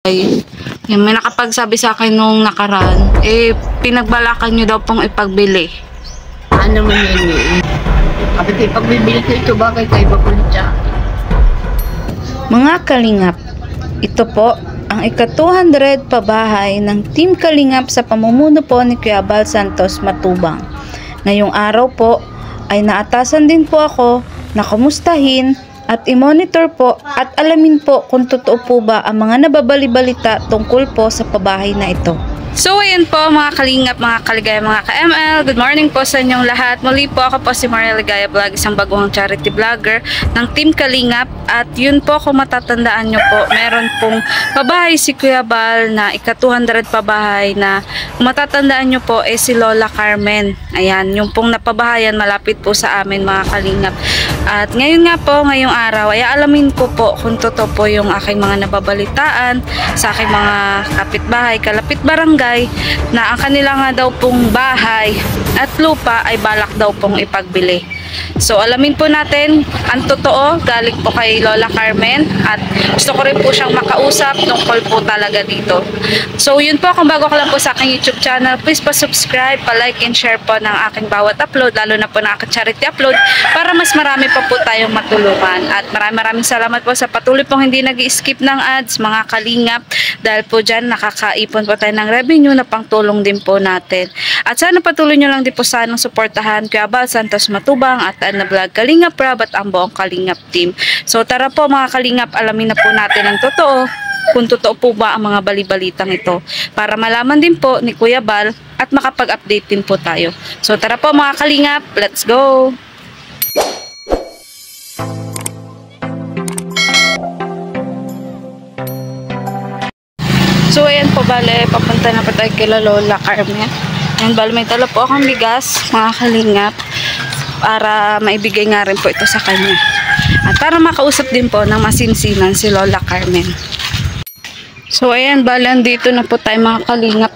Yung may nakapagsabi sa akin nung nakaraan, pinagbalakan nyo daw pong ipagbili. Ano man yun eh. Kapit ipagbibili ko ito, bakit kayo makulit siya? Mga kalingap, ito po ang ika-200 pabahay ng Team Kalingap sa pamumuno po ni Kuya Bal Santos Matubang. Ngayong araw po ay naatasan din po ako na kumustahin at i-monitor po at alamin po kung totoo po ba ang mga nababalibalita tungkol po sa pabahay na ito. So ayan po mga kalingap, mga kaligaya, mga ka-ML. Good morning po sa inyong lahat. Muli po ako po si Maria Ligaya Vlog, isang baguhang charity vlogger ng Team Kalingap. At yun po, kung matatandaan nyo po, meron pong pabahay si Kuya Bal na ika-200 pabahay na kung matatandaan nyo po si Lola Carmen. Ayan, yung pong napabahayan malapit po sa amin mga kalingap. At ngayon nga po, ngayong araw, ay alamin ko po kung totoo po yung aking mga nababalitaan sa aking mga kapitbahay, kalapit barangay, na ang kanila nga daw pong bahay at lupa ay balak daw pong ipagbili. So alamin po natin ang totoo galing po kay Lola Carmen at gusto ko rin po siyang makausap tungkol po talaga dito. So yun po, kung bago ka lang po sa aking YouTube channel, please pa-subscribe, pa-like and share po ng aking bawat upload, lalo na po ng aking charity upload, para mas marami pa po tayong matulungan. At maraming salamat po sa patuloy pong hindi nag-i-skip ng ads mga kalingap, dahil po dyan nakakaipon po tayo ng revenue na pangtulong din po natin. At sana patuloy nyo lang din po sanang suportahan Kuya Bal Santos Matubang at Ana Vlog, Kalingap Rab at ang buong Kalingap team. So tara po mga kalingap, alamin na po natin ang totoo, kung totoo po ba ang mga balibalitang ito, para malaman din po ni Kuya Bal at makapag-update din po tayo. So tara po mga kalingap, let's go! So ayan po, bale, papunta na po tayo kay Lola Carmen. Ayan, bale, may tala po akong bigas mga kalingap, para maibigay nga rin po ito sa kanya. At para makausap din po ng masinsinan si Lola Carmen. So ayan, bale, andito na po tayo mga kalingap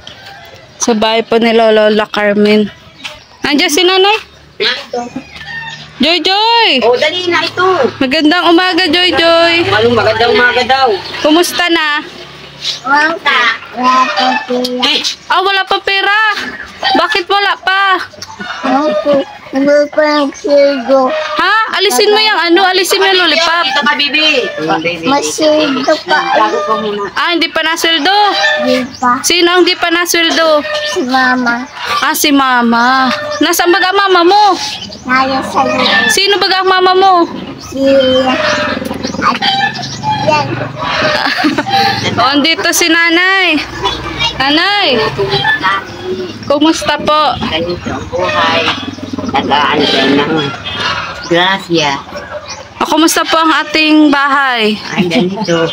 sa bahay po ni Lola Carmen. Nandiyan si nanay? Joy Joy! Oh, dali na ito. Magandang umaga, Joy Joy. Magandang umaga daw. Kumusta na? Wala pa pera. Wala pa pera. Bakit wala pa? Wala pa ang sildo. Ha? Alisin mo yung ano? Alisin mo yung lollipop. Ito ka, bibi. Masildo pa. Hindi pa nasweldo. Di pa. Sino ang di pa nasweldo? Si mama. Si mama. Nasaan baga mama mo? Naya sa loob. Sino baga ang mama mo? Si... At yan. Andito si nanay. Nanay, kumusta po? Ganito ang buhay. Nag-aantay ng grasya. Kumusta po ang ating bahay? Ay, ganito.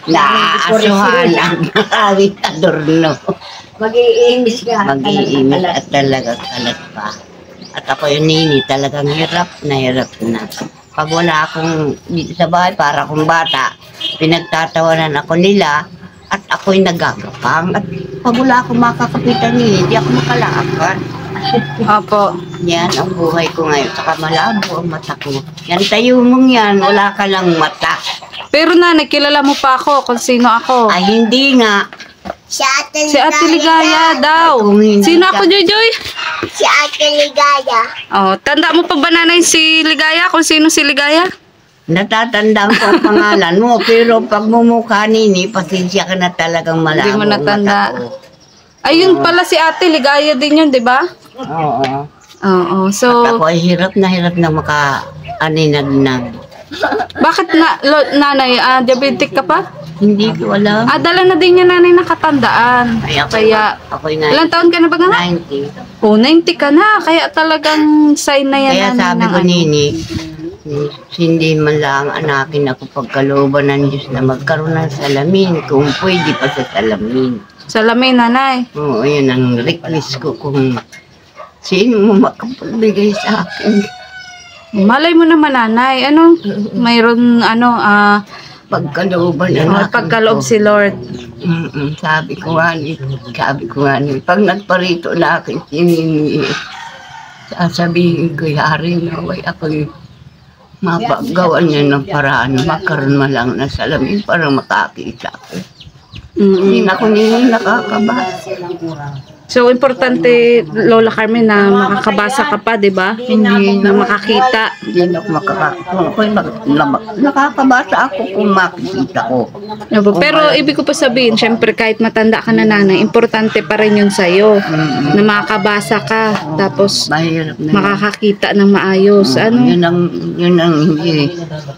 Naaasuhan ang awit adorno. Mag-iimis ka. Mag-iimis at talagang kalat pa. At ako yung nini, talagang hirap na. Pag wala akong dito sa bahay, para akong bata, pinagtatawanan ako nila at ako'y nagagapang. At pag wala akong makakapitan nila, hindi ako makalakad. Opo. Yan ang buhay ko ngayon. Saka malabo ang mata ko. Yan tayo mong yan, wala ka lang mata. Pero nanay, kilala mo pa ako kung sino ako. Ay, hindi nga. Si Ate Si Ate Ligaya daw. Kung hindi Sino ka- ako, Joy Joy? Si Ate Ligaya. Tanda mo pa ba nanay si Ligaya? Kung sino si Ligaya? Natatandaan ko ang pangalan mo, pero pag mumukha nini, pasensya ka na talagang malabo. Hindi mo ang natanda. mata ko. Ayun pala si Ate Ligaya din yun, di ba? Oo. Oo. So, Ako ay hirap na maka-aninag-nag. bakit nanay, diabetic ka pa? Hindi ko alam. Dala na din niya nanay nakatandaan. Ay, ako'y Ilang taon ka na ba nga? 90. 90 ka na. Kaya talagang sign na yan. Kaya nanay, sabi ng ko, nini, hindi man lang anakin ako pagkalooban ng Diyos na magkaroon ng salamin, kung pwede pa sa salamin. Salamin, nanay. Oo, yun ang request ko, kung sino mo makapagbigay sa akin. Malay mo naman, nanay. Mayroon, Pagkalooban ng akin pagkaloob ko. si Lord. Sabi ko nga ni, pag nagparito na akin sinini, sasabihin ko, yari na, way ako'y mapagawan niya ng paraan, magkaroon man lang ng salamin para makakita ako. Hindi na ako nakakaba. So, importante, Lola Carmen, na makakabasa ka pa, di ba? Hindi Na makakita. Hindi na ako nakakabasa ako kung makikita ko. Pero ibig ko pa sabihin, syempre kahit matanda ka na nanay, importante pa rin yun sa'yo. Na makakabasa ka, tapos Mahirap na. makakakita ng maayos. Ano? Yun ang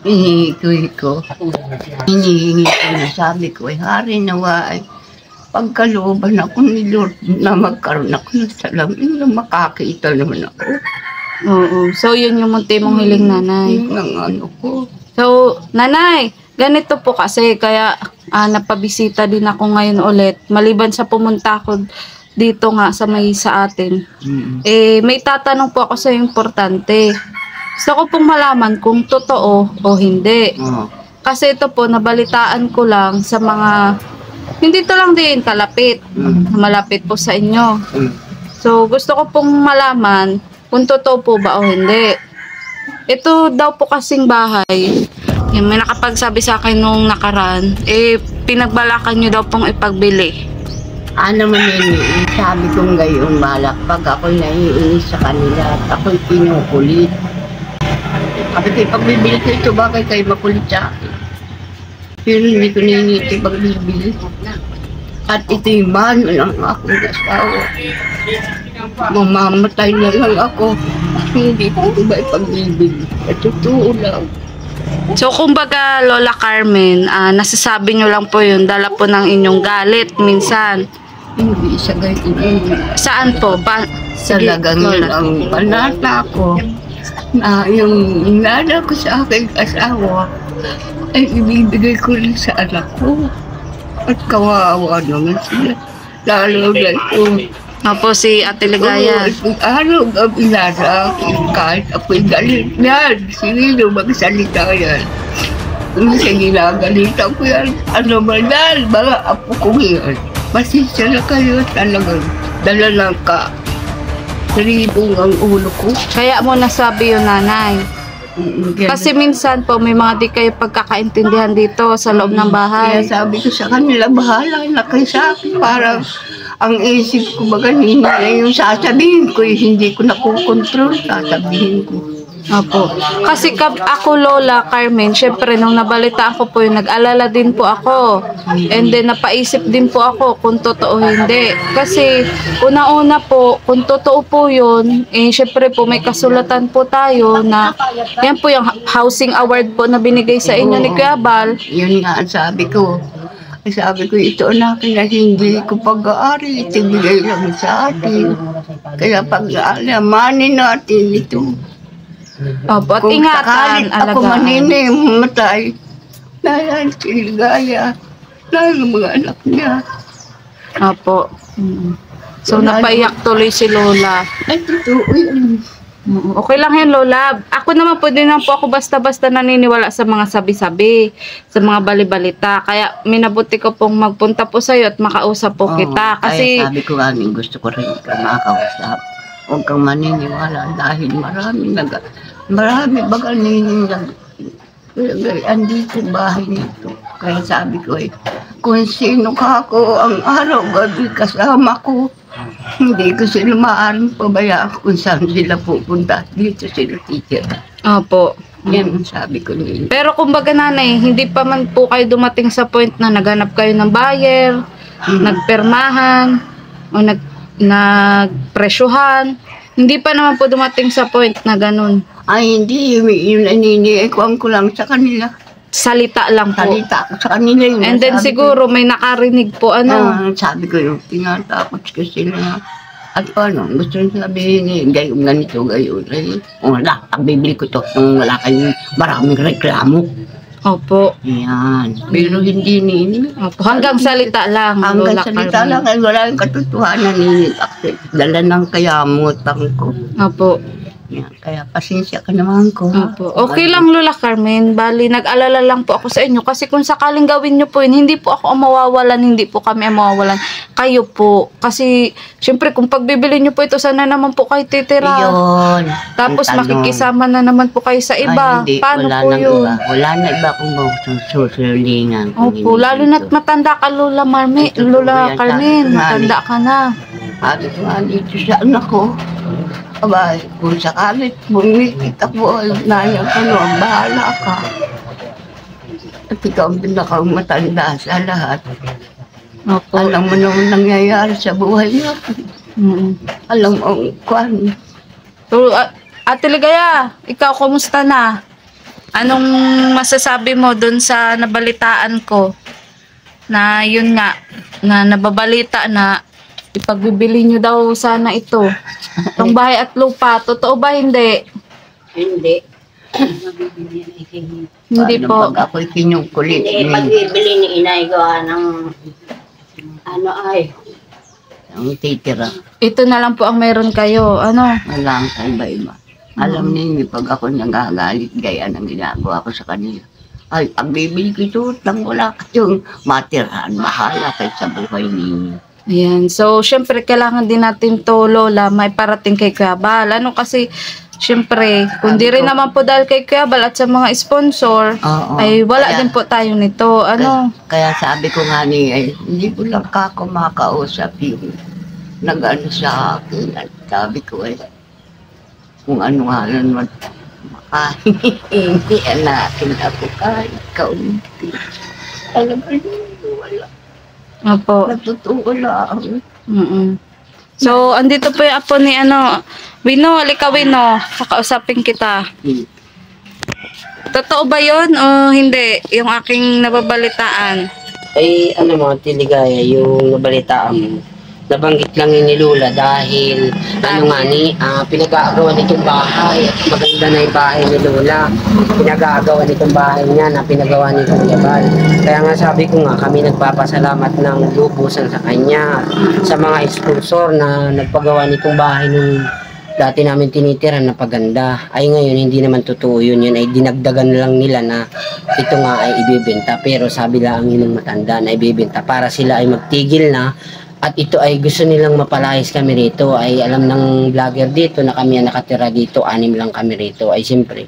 hinihingi ko. Hinihingi ko na sabi ko, hari nawa ay pagkalooban ako ni Lord na magkaroon ako ng salamin na makakita naman ako. Oo. So, yun yung munti mong hiling, nanay. Yun ang ano ko. So, nanay, ganito po kasi, kaya napabisita din ako ngayon ulit. Maliban sa pumunta ako dito nga sa atin. May tatanong po ako sa importante. Gusto ko pong malaman kung totoo o hindi. Kasi ito po, nabalitaan ko lang sa mga, hindi to lang din kalapit. Malapit po sa inyo. So, gusto ko pong malaman kung totoo po ba o hindi. Ito daw po kasing bahay, yung may nakapagsabi sa akin nung nakaraan, pinagbalakan nyo daw pong ipagbili. Ano man yun, sabi kong gayon balak pag ako'y naiinis sa kanila at ako'y pinukulit. Sabi ko, pagbibili ko ito, bakit kayo makulit sa akin? Pero hindi ko nangingiti pagbibili. At ito'y mahal lang akong asawa. Mamamatay na lang ako. Hindi ko ba ipagbibili. At totoo lang. So, kumbaga, Lola Carmen, nasasabi nyo lang po yun, dala po ng inyong galit minsan. Hindi sa gayon. Saan po? Sige, Talagang yun Lola. ang panata ko. Na yung nana ko sa aking asawa ay ibibigay ko rin sa anak ko. At kawawa naman sila. Lalo na ito. Opo, si Ate Ligaya. Araw-gabi na sa akin, kahit ako'y galit yan. Sino magsalita yan? Kung siya ginagalitan ko yan, ano man yan, mga apo ko yan. Masisya na kayo talagang dala lang ka. Saribong ang ulo ko. Kaya mo nasabi yun, nanay. Kasi minsan po, may mga di kayo pagkakaintindihan dito sa loob ng bahay. Kaya sabi ko sa kanila, bahala na kayo sa akin. Parang ang isip ko baga, hindi na yung sasabihin ko, hindi ko nakukontrol, sasabihin ko. Opo. Kasi ako, Lola Carmen, syempre nung nabalita ako po yun, nag-alala din po ako. And then napaisip din po ako kung totoo hindi. Kasi una-una po, kung totoo po yun, syempre po may kasulatan po tayo na yan po yung housing award po na binigay sa inyo ni Kuya Bal. Yun nga ang sabi ko. Sabi ko, ito na akin na hindi ko pag-aari, itibigay lang sa atin. Kaya pag-alamanin natin ito. Opo, at Kung ingatan, sakalit ako alagaan. mamatay, nayan si Ligaya, dahil ang mga anak niya. Opo. So, napaiyak tuloy si Lola. Ay, totoo yun. Okay lang yan, Lola. Ako naman po din po ako basta-basta naniniwala sa mga sabi-sabi, sa mga balibalita. Kaya minabuti ko pong magpunta po sa'yo at makausap po kita. Kasi, Kaya sabi ko nga, gusto ko rin ka makausap. Huwag kang maniniwala dahil marami baga andito bahay nito. Kaya sabi ko kung sino ka ako ang araw-gabi kasama ko, hindi ko sila maaaring pabayaan kung saan sila pupunta. Dito sila teacher. opo. Yan ang sabi ko nila. Pero kumbaga nanay, hindi pa man po kayo dumating sa point na naghanap kayo ng buyer, nagpermahan, o nagpresyuhan. Hindi pa naman po dumating sa point na ganun. Ay, hindi. Yung naniniikuan ko lang sa kanila. Salita lang po. Salita ko sa kanila yun. And then Sabi siguro may nakarinig po, sabi ko yung tinatakot ko sila. At paano, gusto nyo sabihin gayon ganito, gayon. Wala, pagbibili ko to. Wala kayong maraming reklamo. Opo. Yan. Pero hindi nini. Opo. Hanggang salita lang. Hanggang Lola salita Carmen. lang ay wala yung katotohanan nini. Dala ng kayamutan ko. Opo. Yan, kaya pasensya ka naman ko. Opo. Okay lang Lola Carmen, bali nag-alala lang po ako sa inyo kasi kung sakaling gawin nyo po yun, hindi po ako ang mawawalan, hindi po kami ang mawawalan, kayo po. Kasi syempre kung pagbibili nyo po ito, sana naman po kayo titira. Yun. Tapos ang tanong. makikisama na naman po kayo sa iba. Ay, hindi, Paano wala po nang yun? Iba. Wala na iba kung susulingan. Opo, lalo na't matanda ka Lola Marme, Ito po Lola yan, Carmen, sabi ko, matanda ka na. Sabi ko nga dito sa anak ko, abay, kung sakalit bumikit ako, nanay ko noon, bahala ka. At ikaw ang pinakang matanda sa lahat. Opo. Alam mo naman nangyayari sa buhay mo. Alam mo ang kwan. So, Ate Ligaya, ikaw kumusta na? Anong masasabi mo dun sa nabalitaan ko? Na yun nga, na nababalita na ipagbibili nyo daw sana ito. Itong bahay at lupa. Totoo ba hindi? Hindi. Hindi po. Pag ako'y kinukulit. Hindi, pagbibili ni inay gawa ng ano ay. Ang titira. Ito na lang po ang meron kayo. Ano? Wala ang kaiba-iba. Alam ninyo, pag ako nagagalit, gaya ng ginagawa ko sa kanila. Ay, ang bibili ko ito, lang wala kayong matirahan. Mahala kayo sa buhay ninyo. Ayan. So, syempre, kailangan din natin to, Lola, may parating kay Kuya Bal. Ano kasi, syempre, kung di rin naman po dahil kay Kuya Bal at sa mga sponsor, Oo. ay wala Kaya- din po tayo nito. Ano? Kaya sabi ko nga niya, hindi ko lang kako makausap yung nag-ano sa akin. At sabi ko kung ano nga naman makahingi natin ako kahit kaunti. Alam mo, wala. Opo. Natutuwa lang. So, andito po yung apo ni Wino, halika Wino, kakausapin kita. Totoo ba yun o hindi? Yung aking nababalitaan. Ay ano mga Tiligaya, yung nabalitaan mo. Nabanggit lang yun ni Lola dahil pinag-aagawa nitong bahay at maganda na yung bahay ni Lola. Pinag-aagawa nitong bahay niya na pinagawa ni Kuya Bal. Kaya nga sabi ko nga kami nagpapasalamat ng lubusan sa kanya, sa mga sponsor na nagpagawa nitong bahay nung dati namin tinitira na paganda. Ay ngayon hindi naman totoo yun, yun ay dinagdagan lang nila na ito nga ay ibibenta, pero sabi lang yun ng matanda na ibibenta para sila ay magtigil na. At ito ay gusto nilang mapalayas kami rito. Ay alam ng vlogger dito na kami ang nakatira dito, 6 lang kami rito. Ay siyempre,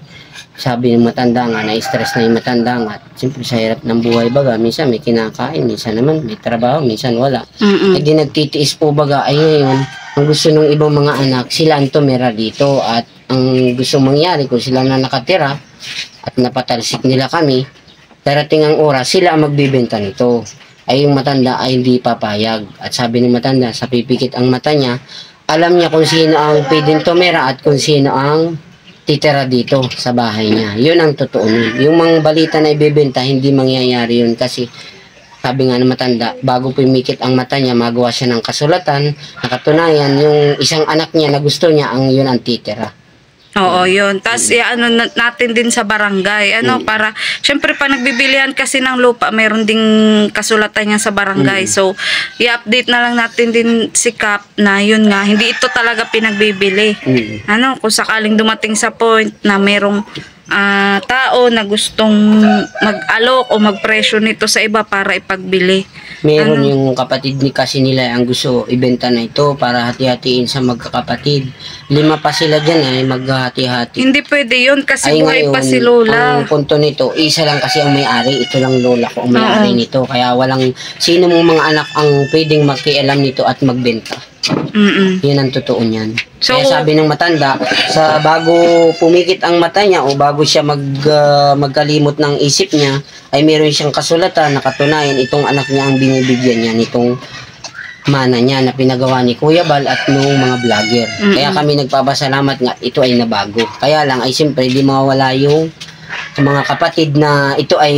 sabi ng matanda nga, na-stress na yung matanda nga. Siyempre sa hirap ng buhay baga, minsan may kinakain, minsan naman may trabaho, minsan wala. Ay di nagtitiis po baga, ay ngayon, ang gusto ng ibang mga anak, sila ang tumira dito. At ang gusto mangyari, kung sila na nakatira, at napatalsik nila kami, darating ang oras, sila ang magbibenta nito. Ay yung matanda ay hindi papayag. At sabi ng matanda, sa pipikit ang mata niya, alam niya kung sino ang pwedeng tumira at kung sino ang titira dito sa bahay niya. Yun ang totoo nun. Yung mga balita na ibebenta, hindi mangyayari yun kasi sabi nga ng matanda, bago pumikit ang mata niya, magawa siya ng kasulatan, nakatunayan yung isang anak niya na gusto niya ang yun ang titira. Oo, yun. Tapos, natin din sa barangay. Para, syempre, pa nagbibilihan kasi ng lupa, mayroon ding kasulatan niya sa barangay. So, i-update na lang natin din si Kap na yun nga, hindi ito talaga pinagbibili. Kung sakaling dumating sa point na mayroong tao na gustong mag-alok o magpresyo nito sa iba para ipagbili. Meron yung kapatid ni kasi nila ang gusto ibenta na ito para hati-hatiin sa magkakapatid. 5 pa sila dyan ay maghati-hati. Hindi pwede yun kasi Ay buhay ngayon, pa si Lola. ang punto nito, isa lang kasi ang may-ari. Ito lang Lola ko ang may-ari nito. Kaya walang sino mong mga anak ang pwedeng magkialam nito at magbenta. Yun ang totoo niyan. So, kaya sabi ng matanda, sa bago pumikit ang mata niya o bago siya magkalimot ng isip niya, ay meron siyang kasulatan na katunayan itong anak niya ang binibigyan niya nitong mana niya na pinagawa ni Kuya Bal at nung mga vlogger. Kaya kami nagpapasalamat nga ito ay nabago. Kaya lang ay siyempre di mawawala yung mga kapatid na ito ay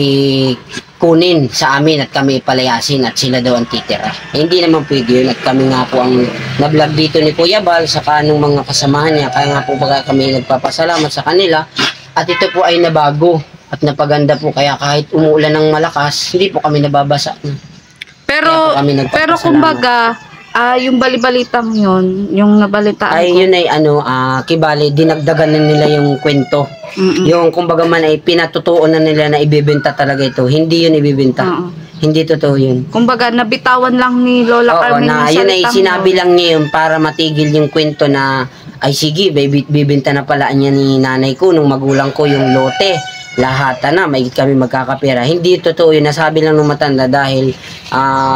kunin sa amin at kami palayasin at sila daw ang titira. Hindi naman pwede yun at kami nga po ang na-vlog dito ni Kuya Bal sa kanong mga kasamahan niya. Kaya nga po baga kami nagpapasalamat sa kanila at ito po ay nabago at napaganda po kaya kahit umuulan ng malakas, hindi po kami nababasa. pero kami nagpapasalamat. kumbaga, Yung balibalitang yun, yung nabalitaan Ay, ko. yun ay kibali, dinagdagan na nila yung kwento. Mm-mm. Yung kumbaga man ay pinatutuon na nila na ibibenta talaga ito. Hindi yun ibibenta. Oo. Hindi totoo yun. Kumbaga, nabitawan lang ni Lola Oo, Carmen na yung yun ay salitang sinabi yun. lang niya yun para matigil yung kwento na ay sige, bibenta na pala niya ni nanay ko nung magulang ko yung lote. Lahat na, may kami magkakapera. Hindi totoo yun, nasabi lang ng matanda dahil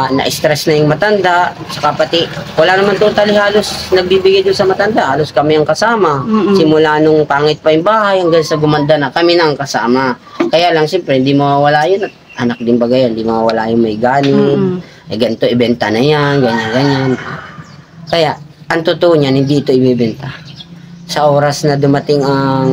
na-stress na yung matanda. Saka pati, wala naman totally halos nagbibigay doon sa matanda. Halos kami ang kasama. Mm-mm. Simula nung pangit pa yung bahay hanggang sa gumanda na, kami na ang kasama. Kaya lang, siyempre, hindi mawawala yun. Anak din bagay yan, hindi mawawala yung may ganid. Mm-mm. Ganito, ibenta na yan, ganyan. Kaya, ang totoo niyan, hindi ito ibibenta. Sa oras na dumating ang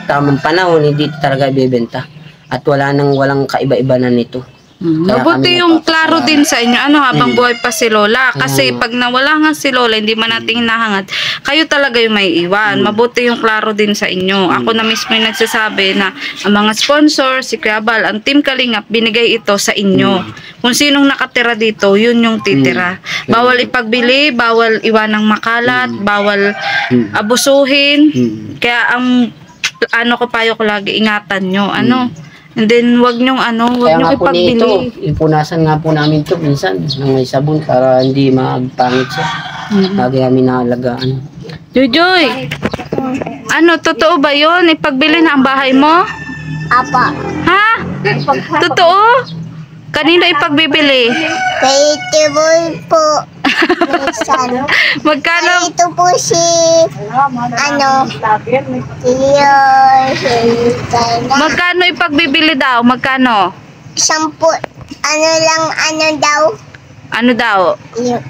tamang panahon, hindi ito talaga ibibenta. At walang kaiba-iba na nito. Kaya Mabuti kami yung klaro din sa inyo, habang Mm. buhay pa si Lola. Kasi pag nawala nga si Lola, hindi man natin hinahangad, kayo talaga yung may iwan. Mabuti yung klaro din sa inyo. Ako na mismo yung nagsasabi na ang mga sponsor, si Kuya Bal, ang Team Kalingap, binigay ito sa inyo. Kung sinong nakatira dito, yun yung titira. Bawal ipagbili, bawal iwanang makalat, bawal abusuhin. Kaya ang ko payo ko lagi, ingatan nyo. And then, wag nyong wag Kaya nyong nga po nito, ipagbili. ipunasan nga po namin ito minsan ng may sabon para hindi magpangit siya. Lagi namin naalagaan. Jojoy, totoo ba yun? Ipagbili na ang bahay mo? Apa. Ha? Totoo? Kanino ipagbibili? Kay Tibol po. Minsan. Magkano? Ito po si, Magkano ipagbibili daw? Magkano? 10, daw, Ano daw? yung,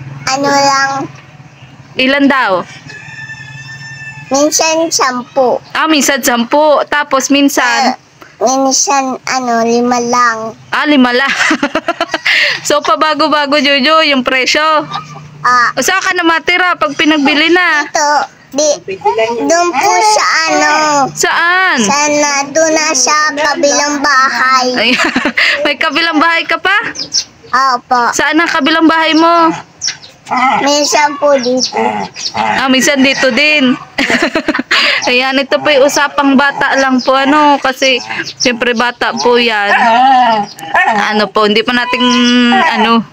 lang, Ilan daw? minsan 10. Minsan 10. Tapos minsan, Minsan, 5 lang. 5 lang. So, pabago-bago, Jojo, yung presyo. O, saan ka na matira pag pinagbili na? Ito, doon po sa Saan? doon na sa kabilang bahay. Ay, may kabilang bahay ka pa? Opo. Saan ang kabilang bahay mo? Minsan po dito. Minsan dito din. Ayan, ito po yung usapang bata lang po, kasi siyempre bata po yan. Hindi pa natin,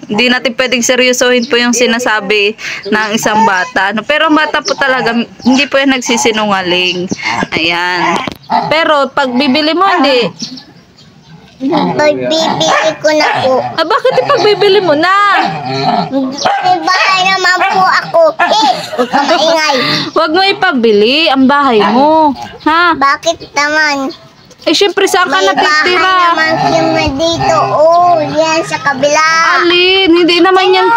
hindi natin pwedeng seryosohin po yung sinasabi ng isang bata. Pero ang bata po talaga, hindi po yan nagsisinungaling. Ayan. Pero pag bibili mo, hindi. Pagbibili ko na po. Bakit ipagbibili mo na? May bahay naman po ako. Huwag ka maingay. Huwag mo ipagbili ang bahay mo. Ha? Bakit naman? Syempre saan ka May bahay natitira? naman kami dito. Yan sa kabila. Alin, hindi naman yan.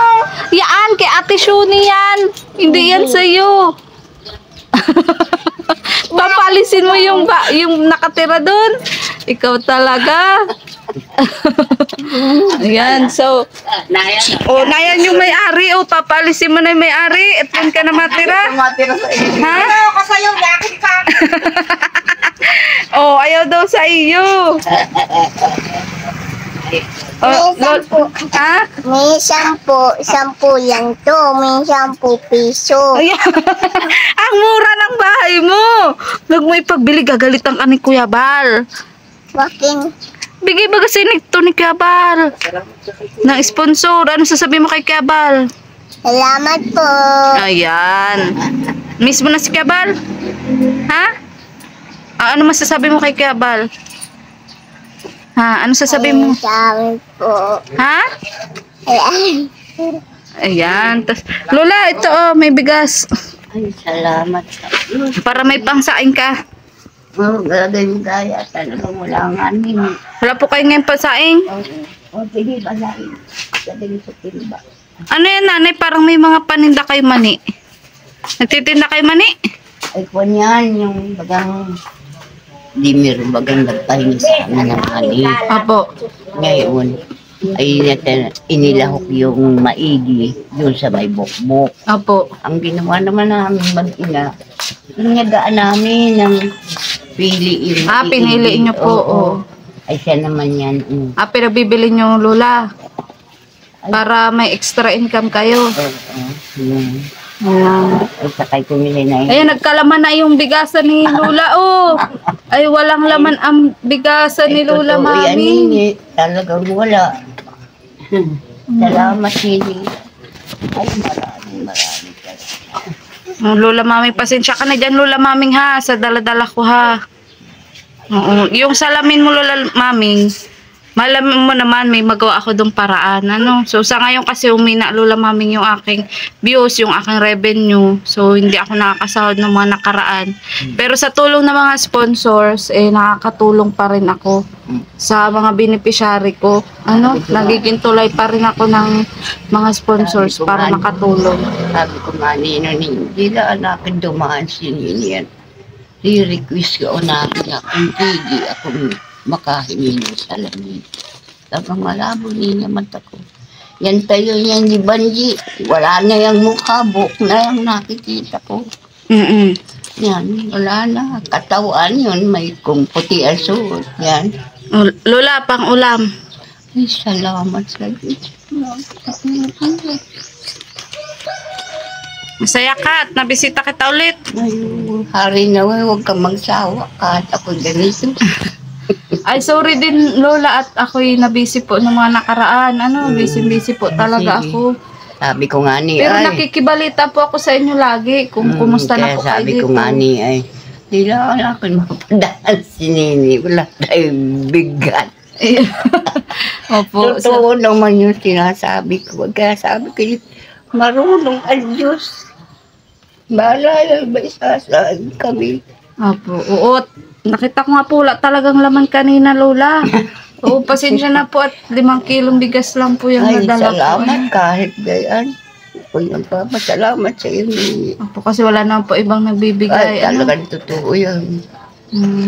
Yan, kay Ate Shuni yan. Hindi yan sa'yo. Papalisin mo yung nakatira doon. Ikaw talaga. Ayan, so. Nayan yung may-ari. Papalisin mo na yung may-ari. At yun ka na matira. Ha? Kasayo, yakit ka. Ayaw daw sa iyo. May 10. Ha? May 10 lang to. May 10 piso. Ayan. Ang mura ng bahay mo. Huwag mo ipagbili, gagalitan ka ni Kuya Bal. Bakit? Bigay ba kasi nito ni Kuya Bal? Ng sponsor. Ano sasabihin mo kay Kuya Bal? Salamat po. Ayan. Miss mo na si Kuya Bal? Ha? Ano masasabi mo kay Kuya Bal? Ha? Ano sasabihin mo? Salamat po. Ha? Ayan. Ayan. Lola, ito may bigas. Ay, salamat. Para may pangsain ka. Gagawin kaya talaga wala nga nin. Wala po kayo ngayon pasaing? Sige ba lain? Gagawin sa timba. Ano yan, nanay? Parang may mga paninda kayo mani. Nagtitinda kayo mani? Ay po niyan, yung bagang dimir, bagang nagpahingi sa amin ng ani. Apo. Ngayon, ay inilahok yung maigi doon sa may bukbok. Apo. Ang ginawa naman namin mag-ina, inyagaan namin ng piliin. Pinili niyo po. Oo. Ay siya naman yan. Pinagbibili niyo, Lola. Para may extra income kayo. Yun. Ayan. Ay, sakay kumili na yun. Ayan, nagkalaman na yung bigasan ni Lola. Oh, ay walang laman ang bigasan ni Lola, Totoo yan, Mami. Nini. Talagang wala. Salamat, Nini. Ay, maraming talaga. Lola Mami, pasensya ka na dyan, Lola Maming ha, sa dala-dala ko ha. Oo, yung salamin mo, Lola Maming, malaman mo naman, may magawa ako dong paraan, ano. So, sa ngayon kasi umina, Lola Maming, yung aking views, yung aking revenue. So, hindi ako nakakasahod ng mga nakaraan. Pero sa tulong ng mga sponsors, nakakatulong pa rin ako sa mga beneficiary ko. Ano, nagiging tulay pa rin ako ng mga sponsors para makatulong. Sabi ko nga, Nino, hindi na akin dumaan si Nini yan. I-request ko namin akong pigi, akong makahingi ng salamin. Tapos malabo niya mata ko. Yan tayo yan ni Banji. Wala na yung mukha, buhok na yung nakikita ko. Yan, wala na. Katawan yun, may kumputi ang suot. Yan. Lola, pang ulam. Ay, salamat sa Diyos. Masaya ka at nabisita kita ulit. Ay, hari na, huwag kang magsawa. Kahit ako ganito. Ay, sorry din, Lola, at ako'y nabisi po ng mga nakaraan. Ano, busy po talaga Sige. ako. Sabi ko nga ni, Pero ay. nakikibalita po ako sa inyo lagi kung kumusta na Kaya po kayo sabi dito. ko nga ni, ay, di lang ako mapadaan si Nini. Wala tayong bigat. Opo. Totoo naman yung sinasabi ko. Kaya sabi ko, marunong ang Diyos. Bahala lang ba isasabi kami. Opo. Oo. Nakita ko nga po, talagang laman kanina, Lola. Oo, pasensya na po at 5 kilong bigas lang po yung Ay, nadala ko. salamat kahit gayan. Ako yung papasalamat sa iyo, Nini. Opo, kasi wala naman po ibang nagbibigay. Ay, talagang totoo yan.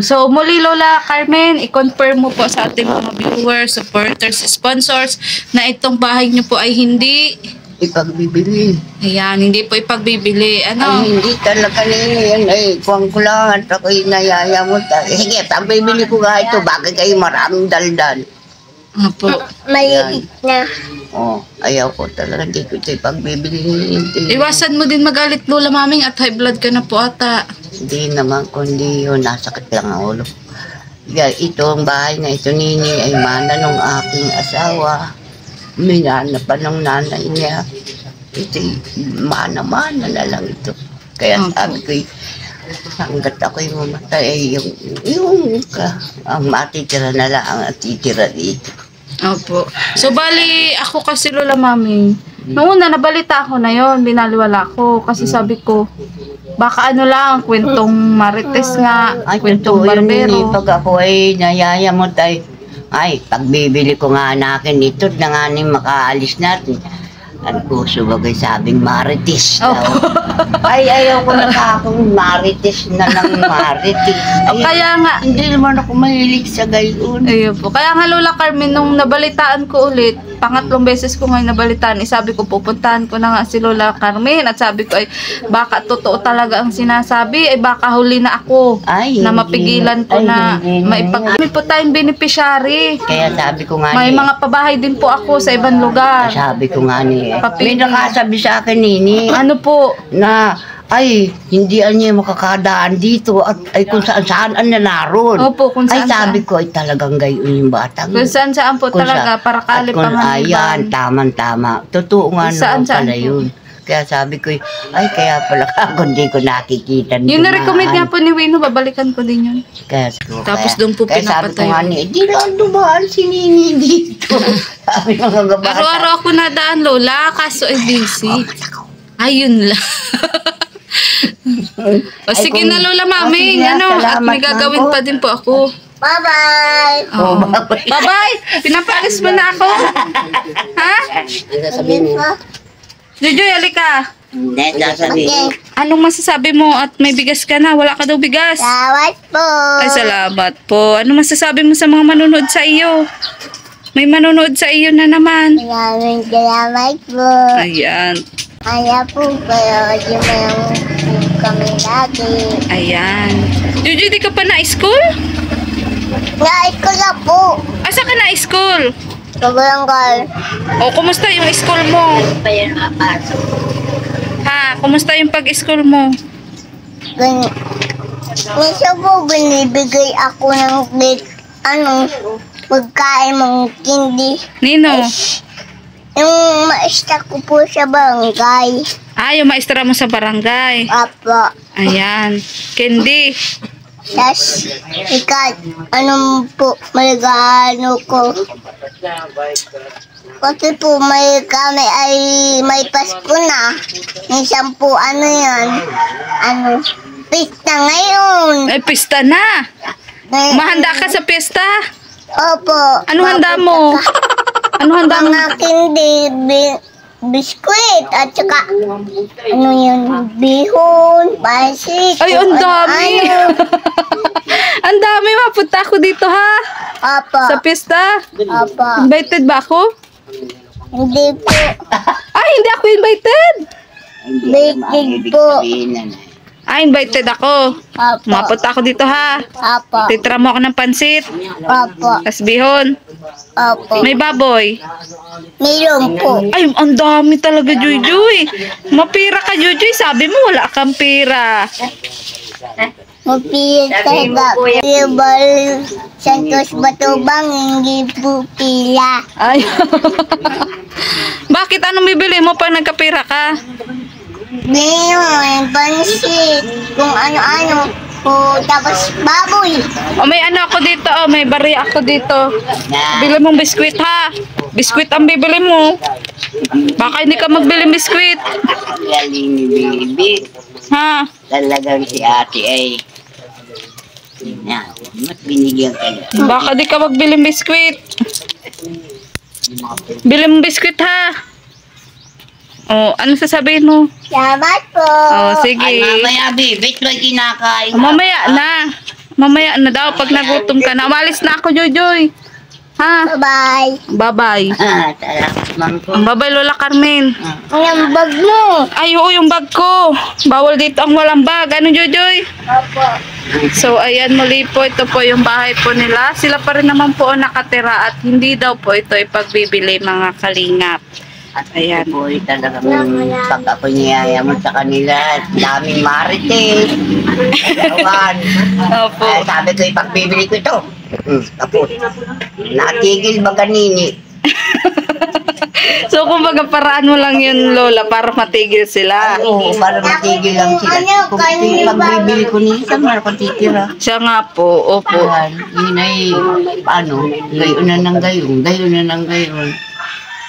So, muli Lola Carmen, i-confirm mo po sa ating mga viewers, supporters, sponsors na itong bahay niyo po ay hindi, Ipagbibili. ayan, hindi po ipagbibili. Ano? Ay, hindi talaga Nini yan. Ay, kuwang ko lang at ako'y nayaya mo. Sige, pagbibili ko nga ito. Bakit kayo maraming daldal? Opo. Maliit na. Oh, ayaw ko talaga. Hindi ko ito ipagbibili Nini. Iwasan mo din magalit Lola Maming at high blood ka na po ata. Hindi naman, kundi yun. Nasakit lang ang ulo. Yeah, ito ang bahay na ito, Nini, ay mana nung aking asawa. Minana pa ng nanay niya. Ito, mana-mana na lang ito. Kaya sabi ko, hanggat ako'y mamatay, ang matitira na lang ang titira dito. Opo. So, bali, ako kasi Lola Maming, noong una, nabalita ako na yon, binaliwala ko. Kasi sabi ko, baka ano lang, kwentong marites nga, Ay, kwentong totoo yun, Nini. barbero. Pag ako ay nayayamot ay, pagbibili ko nga na akin ito, na nga ni makaalis natin. Ang puso bagay sabing marites daw. Ay, ayaw ko na akong marites na lang marites. Ay, Kaya nga, hindi naman ako mahilig sa gayon. ayun po. Kaya nga Lola Carmen, nung nabalitaan ko ulit, pangatlong beses ko ngayon nabalitaan, sabi ko pupuntahan ko na nga si Lola Carmen at sabi ko ay baka totoo talaga ang sinasabi, ay baka huli na ako Ay, na hindi mapigilan ko ay, na hindi maipag... May po tayong beneficiary. Kaya sabi ko nga May ni, mga pabahay din po ako sa ibang lugar. sabi ko nga ni, Papili. may nakasabi sa akin, Nini, Ano po? na, ay, hindi niya makakadaan dito at ay kung saan ang naroon. Opo, kung Ay, saan sabi ko, ay talagang gayon yung batang. Kung saan po Kung talaga, sa- para at kung kalipangan ayan, tama. Totoo nga Kung saan naman pala yun. Kaya sabi ko, ay, kaya pala ako hindi ko nakikita. Yung na-recommend nga po ni Wino, babalikan ko din yun. Kaya, Tapos doon po kaya sabi ko pinapatayo. nga niya, di lang dumaan si Nini dito. Sabi mga gabata. Araw-araw ako nadaan, Lola, kaso ay busy. Ayun lang. O sige kung- na, Lola o, Maming, sige, ano, at salamat may gagawin na po. pa din po ako. Bye-bye! Oh, Oh. Bye-bye! Pinapalis mo na ako. Ha? Ang sasabihin mo? Jojoy, alika. Hindi, sasabihin. Anong masasabi mo at may bigas ka na? Wala ka daw bigas. Salamat po! Ay, salamat po. Ano masasabi mo sa mga manonood sa iyo? May manonood sa iyo na naman. Maraming salamat po! Ayan. Kaya po, pero di mo lang po kami lagi. Ayan. Jojoy, di ka pa na-school? Nais ko na po! Asa ka na-school? Sa barangay. O, kumusta yung school mo? Pa yan mapasok. Ha? Kumusta yung pag-school mo? Minsan po binibigay ako ng pagkain mga kindi. Nino? Yung maestra ko po sa barangay. Ah, yung maestra mo sa barangay. Apo. Ayan. Candy. Tapos, po, maligano ko. Kasi po, kami ay may Pasko na. Minsan po, pista ngayon. Ay, pista na. Mahanda ka sa pista? Opo. Ano handa mo? Ano handa mo? Mga kindi, biskuit, at saka, bihon, pasik. Ay, ang dami. Ang dami. Mapunta ako dito, ha? Opo. Sa pista. Opo. Invited ba ako? Hindi po. Ay, hindi ako invited. Big po. Ah, invited ako. Opo. Mapunta ako dito, ha? Opo. Titra mo ako ng pansit. Opo. Tas bihon. Opo. May baboy. Meron po. Ay, ang dami talaga, Joy. Mapira ka, Joy. Sabi mo, wala kang pira. Mapila ba? Bal Santos Batubang, hindi po pila. Ay. Bakit? Anong bibili mo pag nagkapira ka? Ngayon, pansit, kung ano-ano. Tapos baboy. O, may ano ako dito. O, may bariya ako dito. Bili mong biskwit, ha? Biskwit ang bibili mo. Baka hindi ka magbili biskwit. Galing ni Bibi. Ha? Talagang si ate ay mas binigyan ka niya. Baka di ka magbili biskwit. Bili mong biskwit, ha? O, ano sasabihin mo? Salamat po. O, sige. Ay, mamaya, Bibi, may kinakain. Mamaya na. Mamaya na daw pag nagutom ka na. Umalis na ako, Joy. Ha? Bye-bye. Bye-bye. Talagang mangko. Bye-bye, Lola Carmen. Ang bag mo. Ay, oo, yung bag ko. Bawal dito ang walang bag. Ano, Joy? Opo. So, ayan, muli po. Ito po yung bahay po nila. Sila pa rin naman po ang nakatira at hindi daw po ito ipagbibili, mga kalingap. At ayan po, talagang pag ako niyaya mo sa kanila, daming marites. Ewan. Opo. Ay, sabi ko, ipagbibili ko ito. Tapos, natigil ba kanini? So, kumbaga, paraan mo lang yun, Lola, para matigil sila. Oo, para matigil lang sila. Kung pagbibili ko niya, saan mo ako titira? Siya nga po, opo. Ayan, yun ay, paano, gayon na ng gayon, gayon na ng gayon.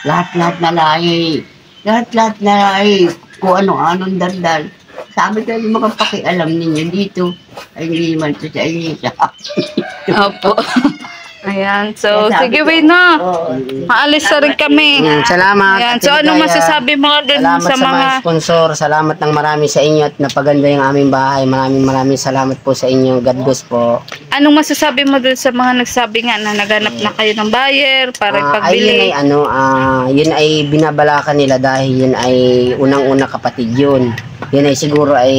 Lahat-lahat na lahi. Lahat-lahat na lahi. Kung ano-anong daldal. Sabi ko, yung mga pakialam ninyo dito. Ay, hindi man ito sa inyo. Opo. Ayan, so, sige, Wino. Maalis na rin kami. Salamat. Ayan, Ate so, anong Ligaya. masasabi mo dun Salamat sa mga... sponsor. Salamat ng marami sa inyo at napaganda yung aming bahay. Maraming salamat po sa inyo. God bless po. Anong masasabi mo dun sa mga nagsabi nga na naghanap na kayo ng buyer para Ay, yun ipagbili? ay yun ay binabalakan nila dahil yun ay unang-una kapatid yun. Yun ay siguro ay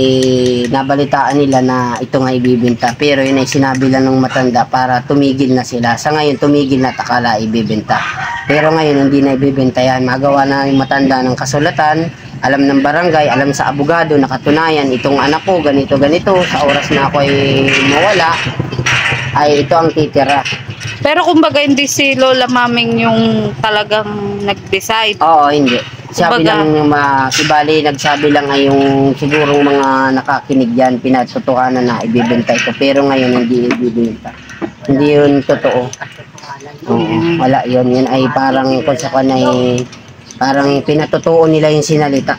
nabalitaan nila na ito nga ibibenta. Pero yun ay sinabi lang ng matanda para tumigil na sila. Sa ngayon tumigil na takala ibibenta. Pero ngayon hindi na ibibenta yan. Magawa na yung matanda ng kasulatan, alam ng barangay, alam sa abogado, nakatunayan itong anak ko ganito sa oras na ako ay mawala ay ito ang titira. Pero kumbaga hindi si Lola Maming yung talagang nag-decide. Oo, hindi. Sabi Kumbaga- lang, bali, nagsabi lang ay yung sigurong mga nakakinig yan, pinatutuhanan na ibibenta ito. Pero ngayon hindi ibibenta. Hindi yun totoo. Oo, wala yun. Yan ay parang kung sa kanay, parang pinatutuo nila yung sinalita.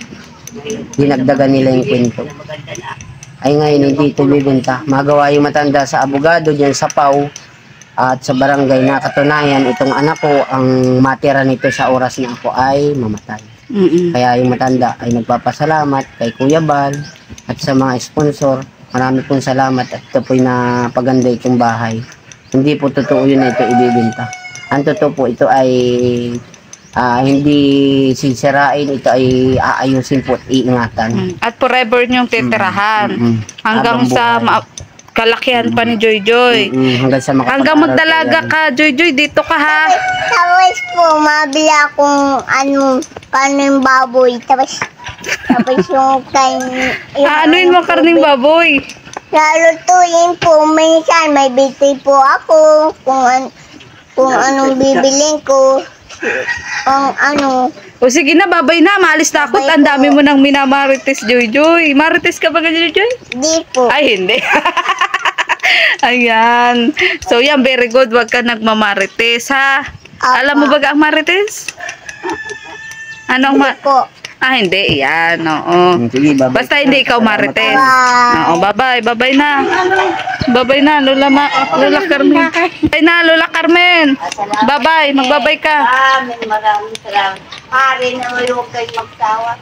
Dinagdagan nila yung kwento. Ay ngayon hindi ito bibenta. Magawa yung matanda sa abogado dyan sa PAW at sa barangay na katunayan itong anak ko ang matira nito sa oras na ako ay mamatay. Kaya yung matanda ay nagpapasalamat kay Kuya Bal at sa mga sponsor. Marami pong salamat at ito po'y napaganda itong bahay. Hindi po totoo yun na ito ibibenta. Ang totoo po ito ay hindi sisirain, ito ay aayusin po at iingatan. At forever niyong titirahan. Mm. Hanggang Habang sa buhay. kalakihan pa ni Joy Joy. Hanggang sa Hanggang magdalaga ka, Joy Joy, dito ka ha. Tapos po, mabili akong kaning baboy. Tapos yung Anuin mo karning baboy. lalutuin po. Minsan may biti po ako kung anong bibiling ko. O sige na, babay na. Maalis na ako. Babay Ang dami po. mo nang minamarites, Joy Joy. Marites ka ba ka, Joy Joy? Di po. Ay, hindi. Ayan. So, yan. Very good. Huwag ka nagmamarites, ha? Apa. Alam mo ba ang marites? Anong Di po. hindi. Yan. Oo. Sige, bye-bye. Basta hindi ikaw marites. Bye. Oo, bye-bye. Bye-bye na. Bye-bye na, Lola Carmen. Bye na, Lola Carmen. Bye-bye. Magbabay ka. Maraming salamat. Pare na huwag kayong magsawa.